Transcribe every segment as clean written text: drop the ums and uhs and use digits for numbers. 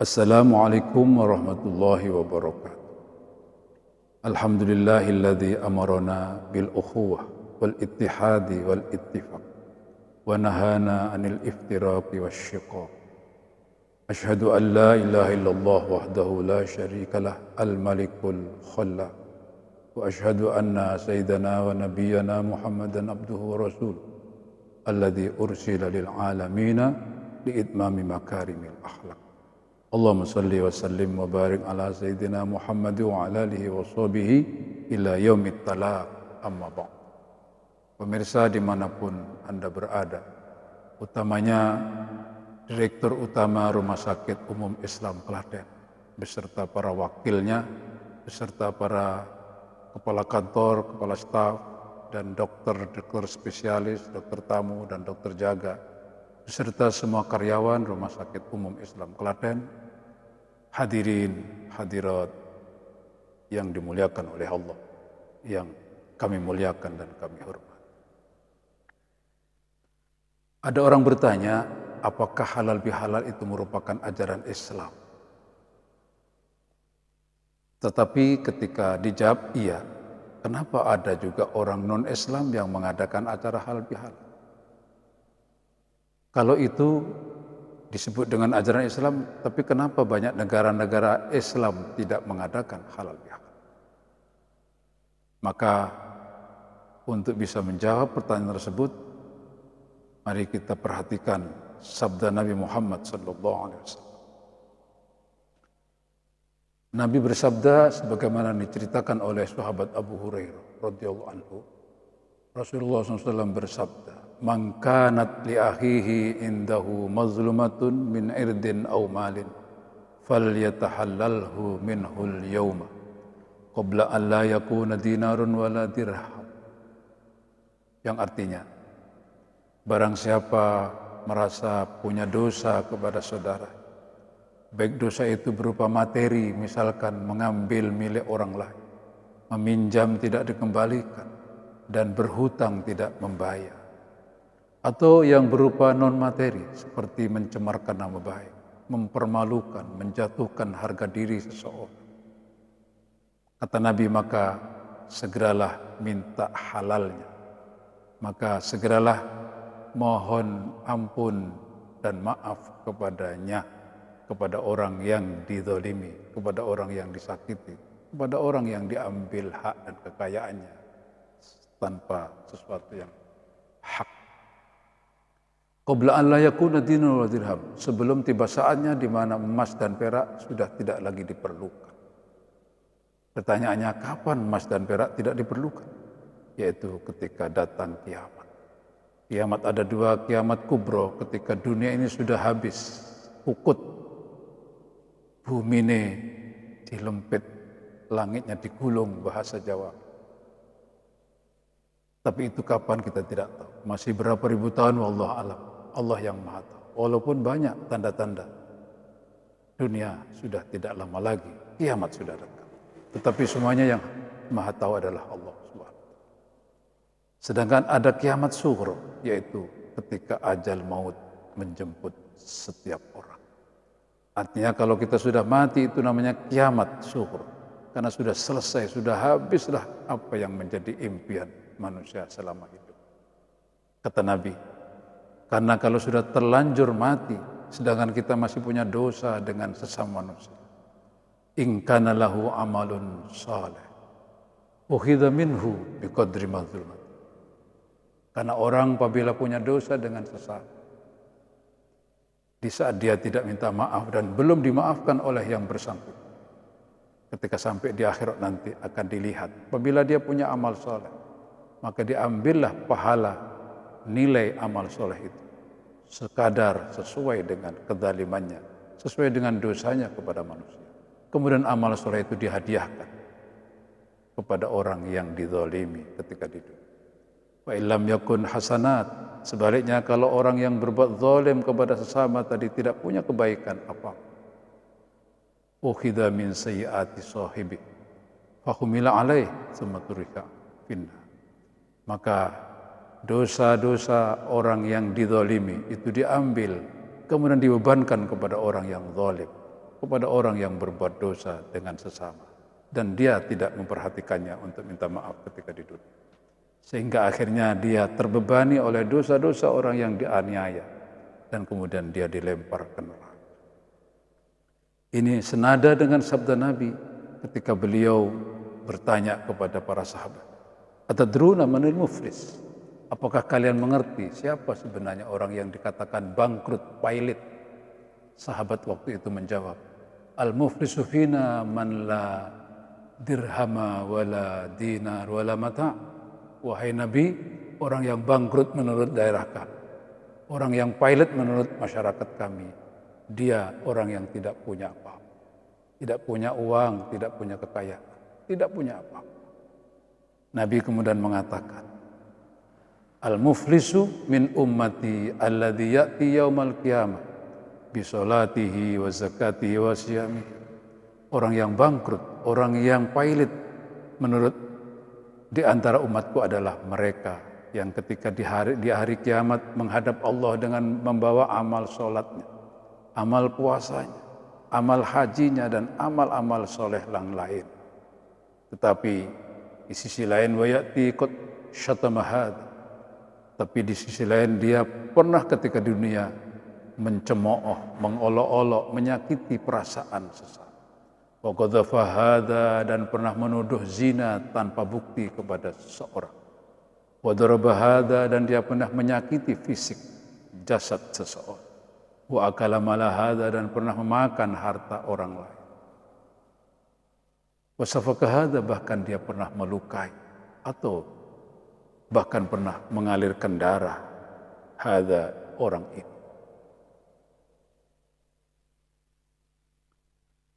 Assalamualaikum warahmatullahi wabarakatuh. Alhamdulillahilladzi amarana bil ukhuwah wal ittihadi wal ittifaq wa nahana anil iftiraqi wasyiqaq. Ashhadu an la ilaha illallah wahdahu la syarikalah al-malikul khallaq wa ashhadu anna sayyidana wa nabiyyana Muhammadan abduhu wa rasuluh alladzi ursila lil alamina li itmami makarimil akhlaq. Allahumma salli wa sallim wa barik ala sayyidina Muhammad wa ala alihi wa sahbihi ila yaumit talaq, amma ba'd. Pemirsa dimanapun Anda berada, utamanya Direktur Utama Rumah Sakit Umum Islam Klaten, beserta para wakilnya, beserta para kepala kantor, kepala staf, dan dokter spesialis, dokter tamu, dan dokter jaga, beserta semua karyawan Rumah Sakit Umum Islam Klaten, hadirin, hadirat yang dimuliakan oleh Allah, yang kami muliakan dan kami hormat. Ada orang bertanya, apakah halal bihalal itu merupakan ajaran Islam? Tetapi ketika dijawab iya, kenapa ada juga orang non-Islam yang mengadakan acara halal bihalal? Kalau itu disebut dengan ajaran Islam, tapi kenapa banyak negara-negara Islam tidak mengadakan halal bihalal? Maka untuk bisa menjawab pertanyaan tersebut, mari kita perhatikan sabda Nabi Muhammad SAW. Nabi bersabda sebagaimana diceritakan oleh sahabat Abu Hurairah radhiyallahu anhu. Rasulullah SAW bersabda, "Man kanat li akhihi indahu mazlumatun min irdin aw malin, falyatahallalhu minhul yawma, qabla an la yakuna dinarun wala dirham." Yang artinya, barang siapa merasa punya dosa kepada saudara, baik dosa itu berupa materi, misalkan mengambil milik orang lain, meminjam tidak dikembalikan, dan berhutang tidak membayar, atau yang berupa non-materi seperti mencemarkan nama baik, mempermalukan, menjatuhkan harga diri seseorang. Kata Nabi, maka segeralah minta halalnya, maka segeralah mohon ampun dan maaf kepadanya, kepada orang yang dizalimi, kepada orang yang disakiti, kepada orang yang diambil hak dan kekayaannya tanpa sesuatu yang hak. Qabla an la yakuna dinun wa dirham, sebelum tiba saatnya di mana emas dan perak sudah tidak lagi diperlukan. Pertanyaannya, kapan emas dan perak tidak diperlukan? Yaitu ketika datang kiamat. Kiamat ada dua, kiamat kubro, ketika dunia ini sudah habis, kukut, bumi ini dilempit, langitnya digulung, bahasa Jawa. Tapi itu kapan kita tidak tahu. Masih berapa ribu tahun, wallahu alam. Allah yang maha tahu. Walaupun banyak tanda-tanda, dunia sudah tidak lama lagi, kiamat sudah dekat. Tetapi semuanya yang maha tahu adalah Allah Subhanahu. Sedangkan ada kiamat sughra, yaitu ketika ajal maut menjemput setiap orang. Artinya kalau kita sudah mati, itu namanya kiamat sughra. Karena sudah selesai, sudah habislah apa yang menjadi impian manusia selama hidup. Kata Nabi, karena kalau sudah terlanjur mati, sedangkan kita masih punya dosa dengan sesama manusia, in kana lahu amalun saleh ukhidha minhu biqadri mazlumat. Karena orang apabila punya dosa dengan sesama, di saat dia tidak minta maaf dan belum dimaafkan oleh yang bersangkutan, ketika sampai di akhirat nanti akan dilihat, apabila dia punya amal soleh, maka diambillah pahala nilai amal soleh itu sekadar sesuai dengan kezalimannya, sesuai dengan dosanya kepada manusia. Kemudian amal soleh itu dihadiahkan kepada orang yang dizalimi ketika di dunia. Wa illam yakun hasanat, sebaliknya kalau orang yang berbuat zalim kepada sesama tadi tidak punya kebaikan apa, ukhidha min sayyiati sahibi fahumila alaih thumma turika finna, maka dosa-dosa orang yang dizalimi itu diambil, kemudian dibebankan kepada orang yang zalim, kepada orang yang berbuat dosa dengan sesama dan dia tidak memperhatikannya untuk minta maaf ketika di dunia. Sehingga akhirnya dia terbebani oleh dosa-dosa orang yang dianiaya dan kemudian dia dilempar ke neraka. Ini senada dengan sabda Nabi ketika beliau bertanya kepada para sahabat, "Atadruna manil muflis?" Apakah kalian mengerti siapa sebenarnya orang yang dikatakan bangkrut, pailit? Sahabat waktu itu menjawab, "Al-muflisu fina man la dirhama wala dinar wala mata." Wahai Nabi, orang yang bangkrut menurut daerah kami, orang yang pailit menurut masyarakat kami, dia orang yang tidak punya apa-apa, tidak punya uang, tidak punya kekayaan, tidak punya apa-apa. Nabi kemudian mengatakan, "Al-muflisu min ummati alladhi ya'ti yaumal qiyamah bisolatihi wa zakatihi wa siyamihi." Orang yang bangkrut, orang yang pailit menurut di antara umatku adalah mereka yang ketika di hari kiamat menghadap Allah dengan membawa amal sholatnya, amal puasanya, amal hajinya, dan amal-amal soleh yang lain. Tetapi di sisi lain wayati qad syatamahad, tapi di sisi lain dia pernah ketika di dunia mencemooh, mengolok-olok, menyakiti perasaan sesama. Wa qadhafa hadza, dan pernah menuduh zina tanpa bukti kepada seseorang. Wa daraba hadza, dan dia pernah menyakiti fisik jasad seseorang. Wa akala mala hadza, dan pernah memakan harta orang lain. Wa safaka hadza, bahkan dia pernah melukai atau bahkan pernah mengalirkan darah hadza orang ini.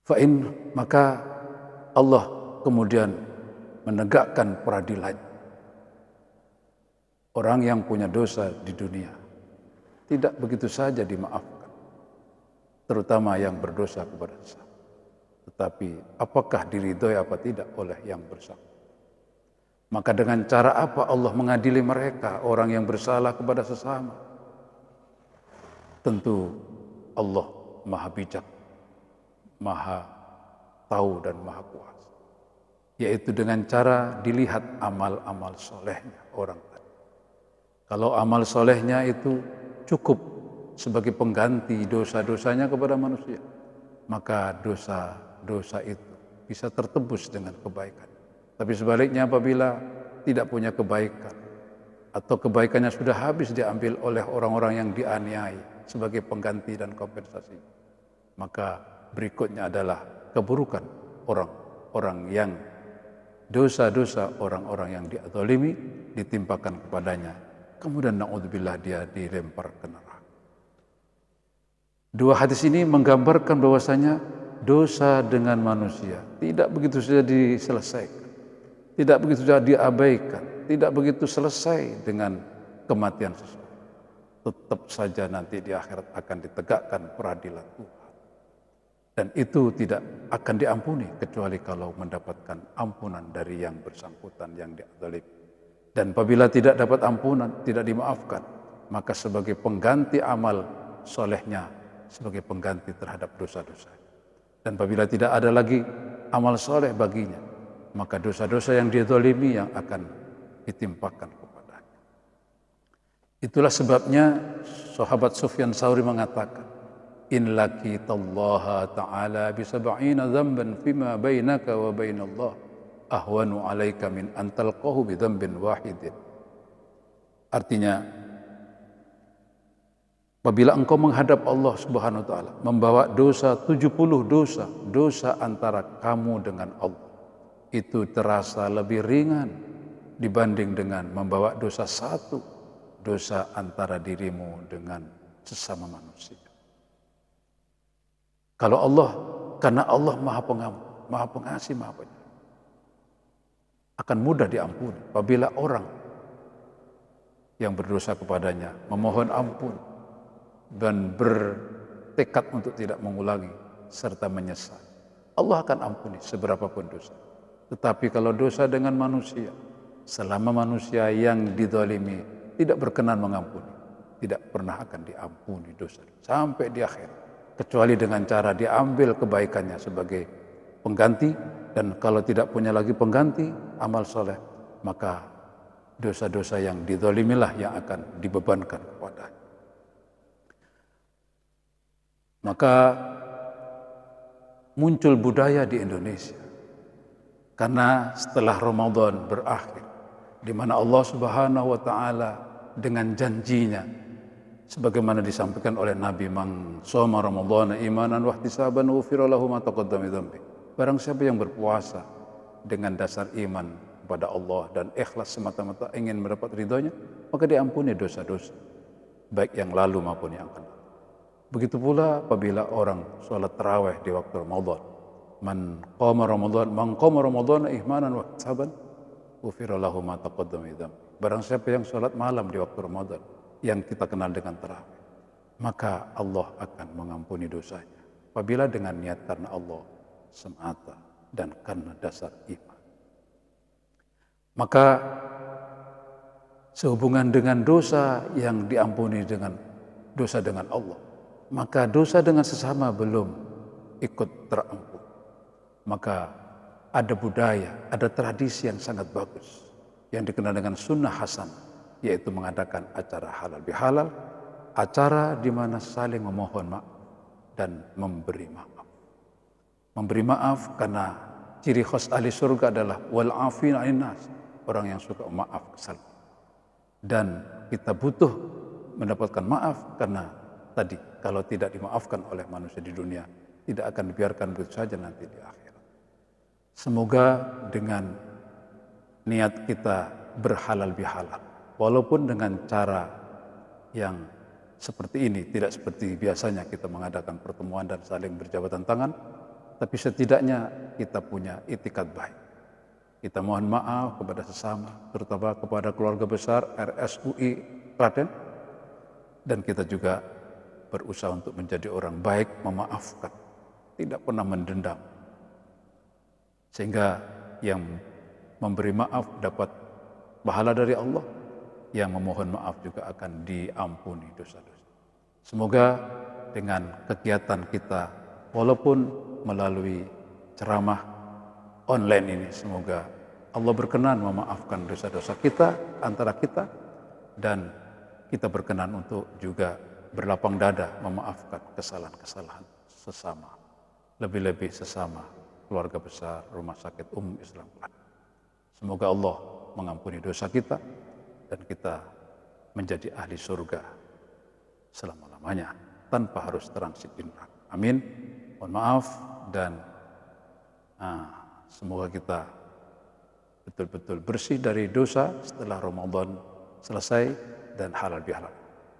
Fa'in, maka Allah kemudian menegakkan peradilan. Orang yang punya dosa di dunia tidak begitu saja dimaafkan, terutama yang berdosa kepada sesama. Tetapi apakah diridhoi apa tidak oleh yang bersangkutan? Maka dengan cara apa Allah mengadili mereka, orang yang bersalah kepada sesama? Tentu Allah Maha Bijak, Maha tahu dan Maha kuasa, yaitu dengan cara dilihat amal-amal solehnya orang tadi. Kalau amal solehnya itu cukup sebagai pengganti dosa-dosanya kepada manusia, maka dosa-dosa itu bisa tertebus dengan kebaikan. Tapi sebaliknya apabila tidak punya kebaikan atau kebaikannya sudah habis diambil oleh orang-orang yang dianiaya sebagai pengganti dan kompensasi, maka berikutnya adalah keburukan orang-orang yang dosa-dosa orang-orang yang diadzalimi ditimpakan kepadanya. Kemudian na'udzubillah dia dilempar ke neraka. Dua hadis ini menggambarkan bahwasanya dosa dengan manusia tidak begitu saja diselesaikan, tidak begitu saja diabaikan, tidak begitu selesai dengan kematian seseorang. Tetap saja nanti di akhirat akan ditegakkan peradilan Tuhan. Dan itu tidak akan diampuni kecuali kalau mendapatkan ampunan dari yang bersangkutan yang diadzalimi. Dan apabila tidak dapat ampunan, tidak dimaafkan, maka sebagai pengganti amal solehnya, sebagai pengganti terhadap dosa-dosa. Dan apabila tidak ada lagi amal soleh baginya, maka dosa-dosa yang diadzalimi yang akan ditimpakan kepadanya. Itulah sebabnya sahabat Sufyan Tsauri mengatakan, "In laqitallaha ta'ala bi sab'ina dzamban fima bainaka wa bainallah ahwanu 'alaika min an talqahu bi dzambin wahidin." Artinya, apabila engkau menghadap Allah Subhanahu wa taala membawa dosa 70 dosa antara kamu dengan Allah, itu terasa lebih ringan dibanding dengan membawa dosa satu, dosa antara dirimu dengan sesama manusia. Kalau Allah, karena Allah Maha Pengampun, Maha Pengasih, Maha Penyayang, akan mudah diampuni apabila orang yang berdosa kepadanya memohon ampun dan bertekad untuk tidak mengulangi serta menyesal. Allah akan ampuni seberapapun dosa. Tetapi kalau dosa dengan manusia, selama manusia yang dizalimi tidak berkenan mengampuni, tidak pernah akan diampuni dosa sampai di akhirat. kecuali dengan cara diambil kebaikannya sebagai pengganti, dan kalau tidak punya lagi pengganti amal soleh, maka dosa-dosa yang dizalimilah yang akan dibebankan kepadanya. Maka muncul budaya di Indonesia karena setelah Ramadan berakhir, di mana Allah Subhanahu wa taala dengan janjinya sebagaimana disampaikan oleh Nabi, man shoma ramadhana imanan wa ihtisaban ghufira lahu ma taqaddama min dzambi. Barang siapa yang berpuasa dengan dasar iman kepada Allah dan ikhlas semata-mata ingin mendapat ridhonya, maka diampuni dosa-dosa baik yang lalu maupun yang akan datang. Begitu pula apabila orang sholat tarawih di waktu Ramadan, man qama ramadhana imanan wa ihtisaban ghufira lahu ma taqaddama min dzambi. Barang siapa yang sholat malam di waktu Ramadan yang kita kenal dengan tarawih, maka Allah akan mengampuni dosanya apabila dengan niat karena Allah semata dan karena dasar iman. Maka sehubungan dengan dosa yang diampuni dengan dosa dengan Allah, maka dosa dengan sesama belum ikut terampun. Maka ada budaya, ada tradisi yang sangat bagus yang dikenal dengan sunnah hasanah, yaitu mengadakan acara halal bihalal, acara di mana saling memohon maaf dan memberi maaf. Memberi maaf karena ciri khas ahli surga adalah wal afina 'anil nas, orang yang suka maaf kesalahan. Dan kita butuh mendapatkan maaf karena tadi kalau tidak dimaafkan oleh manusia di dunia, tidak akan dibiarkan begitu saja nanti di akhirat. Semoga dengan niat kita berhalal bihalal, walaupun dengan cara yang seperti ini, tidak seperti biasanya kita mengadakan pertemuan dan saling berjabatan tangan, tapi setidaknya kita punya itikad baik. Kita mohon maaf kepada sesama, terutama kepada keluarga besar RSUI Klaten, dan kita juga berusaha untuk menjadi orang baik, memaafkan, tidak pernah mendendam, sehingga yang memberi maaf dapat pahala dari Allah, yang memohon maaf juga akan diampuni dosa-dosa. Semoga dengan kegiatan kita, walaupun melalui ceramah online ini, semoga Allah berkenan memaafkan dosa-dosa kita, antara kita, dan kita berkenan untuk juga berlapang dada memaafkan kesalahan-kesalahan sesama, lebih-lebih sesama keluarga besar Rumah Sakit Umum Islam. Semoga Allah mengampuni dosa kita dan kita menjadi ahli surga selama-lamanya tanpa harus transit di neraka. Amin. Mohon maaf dan semoga kita betul-betul bersih dari dosa setelah Ramadan selesai dan halal bihalal.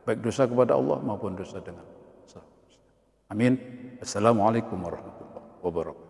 Baik dosa kepada Allah maupun dosa dengan sesama. Amin. Assalamualaikum warahmatullahi wabarakatuh.